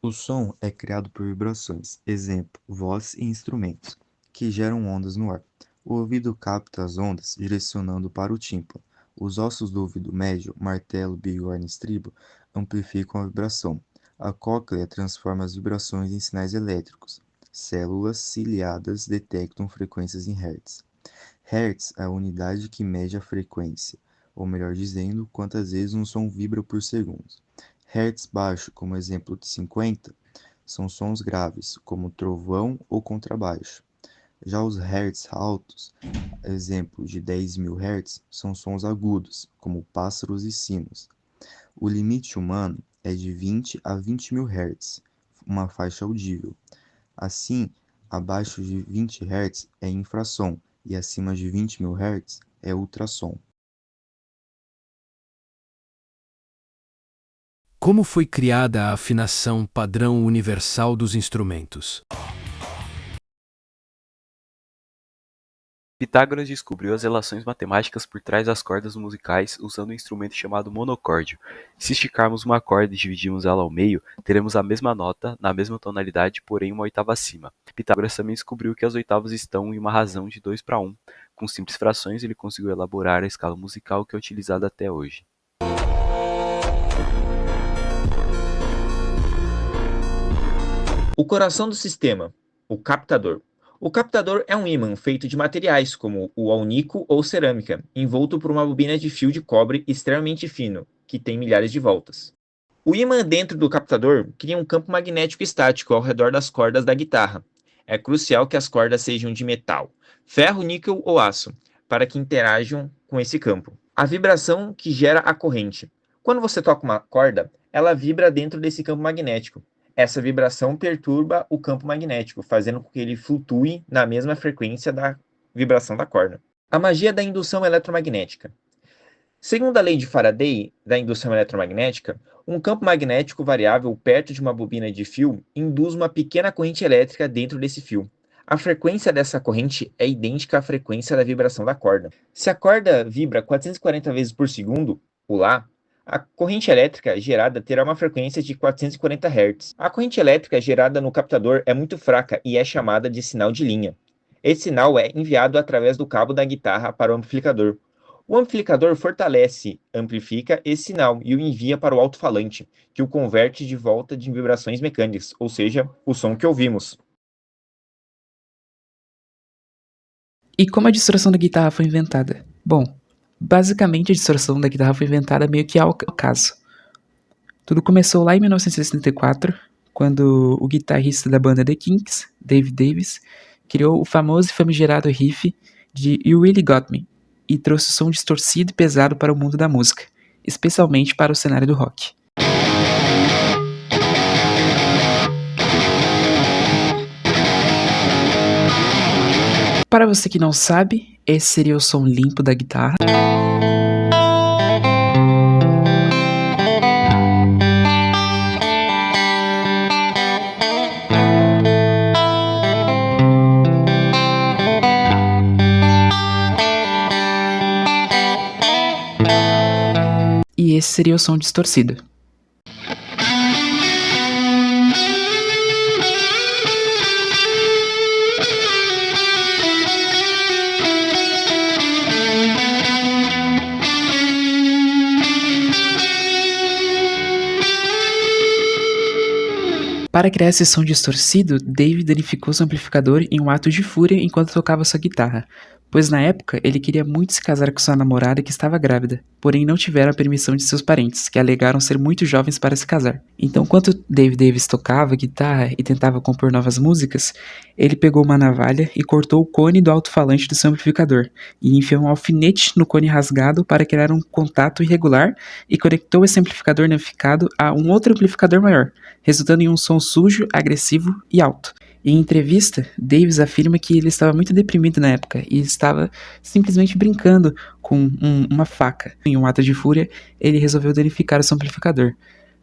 O som é criado por vibrações, exemplo, voz e instrumentos, que geram ondas no ar. O ouvido capta as ondas direcionando para o tímpano. Os ossos do ouvido médio, martelo, bigorna e estribo, amplificam a vibração. A cóclea transforma as vibrações em sinais elétricos. Células ciliadas detectam frequências em Hertz. Hertz é a unidade que mede a frequência, ou melhor dizendo, quantas vezes um som vibra por segundo. Hertz baixo, como exemplo de 50, são sons graves, como trovão ou contrabaixo. Já os hertz altos, exemplo de 10.000 Hz, são sons agudos, como pássaros e sinos. O limite humano é de 20 a 20.000 Hz, uma faixa audível. Assim, abaixo de 20 Hz é infrassom e acima de 20.000 Hz é ultrassom. Como foi criada a afinação padrão universal dos instrumentos? Pitágoras descobriu as relações matemáticas por trás das cordas musicais usando um instrumento chamado monocórdio. Se esticarmos uma corda e dividirmos ela ao meio, teremos a mesma nota, na mesma tonalidade, porém uma oitava acima. Pitágoras também descobriu que as oitavas estão em uma razão de 2 para 1. Com simples frações, ele conseguiu elaborar a escala musical que é utilizada até hoje. O coração do sistema, o captador. O captador é um ímã feito de materiais como o alnico ou cerâmica, envolto por uma bobina de fio de cobre extremamente fino, que tem milhares de voltas. O ímã dentro do captador cria um campo magnético estático ao redor das cordas da guitarra. É crucial que as cordas sejam de metal, ferro, níquel ou aço, para que interajam com esse campo. A vibração que gera a corrente. Quando você toca uma corda, ela vibra dentro desse campo magnético. Essa vibração perturba o campo magnético, fazendo com que ele flutue na mesma frequência da vibração da corda. A magia da indução eletromagnética. Segundo a lei de Faraday da indução eletromagnética, um campo magnético variável perto de uma bobina de fio induz uma pequena corrente elétrica dentro desse fio. A frequência dessa corrente é idêntica à frequência da vibração da corda. Se a corda vibra 440 vezes por segundo, o Lá, a corrente elétrica gerada terá uma frequência de 440 Hz. A corrente elétrica gerada no captador é muito fraca e é chamada de sinal de linha. Esse sinal é enviado através do cabo da guitarra para o amplificador. O amplificador amplifica esse sinal e o envia para o alto-falante, que o converte de volta em vibrações mecânicas, ou seja, o som que ouvimos. E como a distorção da guitarra foi inventada? Bom, basicamente a distorção da guitarra foi inventada meio que ao acaso. Tudo começou lá em 1964, quando o guitarrista da banda The Kinks, Dave Davis, criou o famoso e famigerado riff de You Really Got Me e trouxe o som distorcido e pesado para o mundo da música, especialmente para o cenário do rock. Para você que não sabe, esse seria o som limpo da guitarra. E esse seria o som distorcido. Para criar esse som distorcido, Dave danificou seu amplificador em um ato de fúria enquanto tocava sua guitarra, pois na época ele queria muito se casar com sua namorada que estava grávida, porém não tiveram a permissão de seus parentes, que alegaram ser muito jovens para se casar. Então, enquanto Dave Davis tocava guitarra e tentava compor novas músicas, ele pegou uma navalha e cortou o cone do alto-falante do seu amplificador, e enfiou um alfinete no cone rasgado para criar um contato irregular e conectou esse amplificador danificado a um outro amplificador maior, resultando em um som sujo, agressivo e alto. Em entrevista, Davis afirma que ele estava muito deprimido na época e estava simplesmente brincando com uma faca. Em um ato de fúria, ele resolveu danificar o seu amplificador,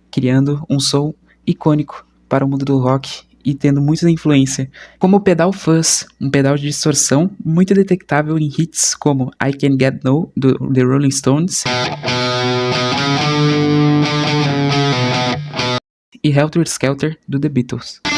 criando um som icônico para o mundo do rock e tendo muita influência, como o pedal fuzz, um pedal de distorção muito detectável em hits como I Can't Get No, do The Rolling Stones, e Helter Skelter, do The Beatles.